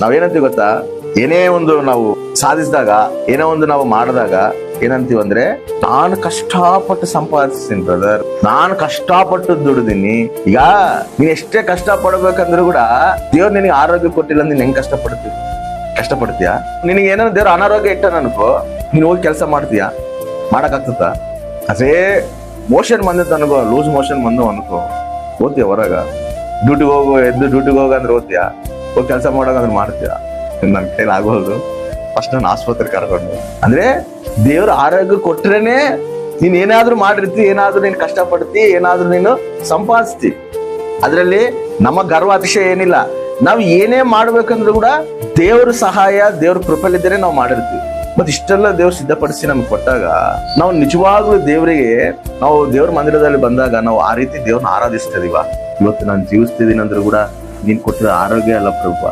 ನಾವೇನಂತೀವಿ ಗೊತ್ತಾ, ಏನೇ ಒಂದು ನಾವು ಸಾಧಿಸಿದಾಗ, ಏನೋ ಒಂದು ನಾವು ಮಾಡಿದಾಗ ಏನಂತೀವಿ ಅಂದ್ರೆ, ನಾನು ಕಷ್ಟಪಟ್ಟು ಸಂಪಾದಿಸ್ತೀನಿ ಬ್ರದರ್, ನಾನು ಕಷ್ಟಪಟ್ಟು ದುಡಿದೀನಿ. ಈಗ ನೀನ್ ಎಷ್ಟೇ ಕಷ್ಟ ಪಡ್ಬೇಕಂದ್ರೂ ಕೂಡ ದೇವ್ರು ನಿನಗೆ ಆರೋಗ್ಯ ಕೊಟ್ಟಿಲ್ಲ, ನೀನ್ ಹೆಂಗ್ ಕಷ್ಟಪಡ್ತೀಯಾ? ನಿನಗೆ ಏನೋ ದೇವ್ರ ಅನಾರೋಗ್ಯ ಇಟ್ಟ ಅನ್ಕೋ, ನೀನ್ ಹೋಗಿ ಕೆಲಸ ಮಾಡ್ತೀಯಾ? ಮಾಡಕ್ಕಾಗ್ತದ? ಅದೇ ಮೋಷನ್ ಬಂದಿತ್ತು ಅನ್ಕೋ, ಲೂಸ್ ಮೋಷನ್ ಬಂದು ಅನ್ಕೋ, ಓದ್ತೀಯ ಹೊರಗ? ಡ್ಯೂಟಿಗೆ ಹೋಗು ಅಂದ್ರೆ ಓದ್ತೀಯಾ? ಹೋಗಿ ಕೆಲಸ ಮಾಡೋಕಂದ್ರೆ ಮಾಡ್ತೀಯಾ? ನನ್ ಕೈಲಿ ಆಗೋದು. ಫಸ್ಟ್ ನಾನು ಆಸ್ಪತ್ರೆ ಕರ್ಕೊಂಡು, ಅಂದ್ರೆ ದೇವ್ರ ಆರೋಗ್ಯ ಕೊಟ್ರೇನೆ ನೀನ್ ಏನಾದ್ರೂ ಮಾಡಿರ್ತಿ, ಏನಾದ್ರೂ ನೀನ್ ಕಷ್ಟಪಡ್ತಿ, ಏನಾದ್ರೂ ನೀನು ಸಂಪಾದಿಸ್ತಿ. ಅದ್ರಲ್ಲಿ ನಮ್ಮ ಗರ್ವ ಅತಿಶಯ ಏನಿಲ್ಲ. ನಾವು ಏನೇ ಮಾಡ್ಬೇಕಂದ್ರೂ ಕೂಡ ದೇವ್ರ ಸಹಾಯ, ದೇವ್ರ ಕೃಪೆಲಿದ್ದರೆ ನಾವು ಮಾಡಿರ್ತೀವಿ. ಮತ್ತೆ ಇಷ್ಟೆಲ್ಲ ದೇವ್ರು ಸಿದ್ಧಪಡಿಸಿ ನಮ್ಗೆ ಕೊಟ್ಟಾಗ ನಾವು ನಿಜವಾಗ್ಲೂ ದೇವರಿಗೆ, ನಾವು ದೇವ್ರ ಮಂದಿರದಲ್ಲಿ ಬಂದಾಗ ನಾವು ಆ ರೀತಿ ದೇವ್ರನ್ನ ಆರಾಧಿಸ್ತಿದೀವ. ಇವತ್ತು ನಾನು ಜೀವಿಸ್ತಿದ್ದೀನಿ ಅಂದ್ರೂ ಕೂಡ ನೀನ್ ಕೊಟ್ಟಿರೋ ಆರೋಗ್ಯ ಅಲ್ಲ ಪ್ರಭು,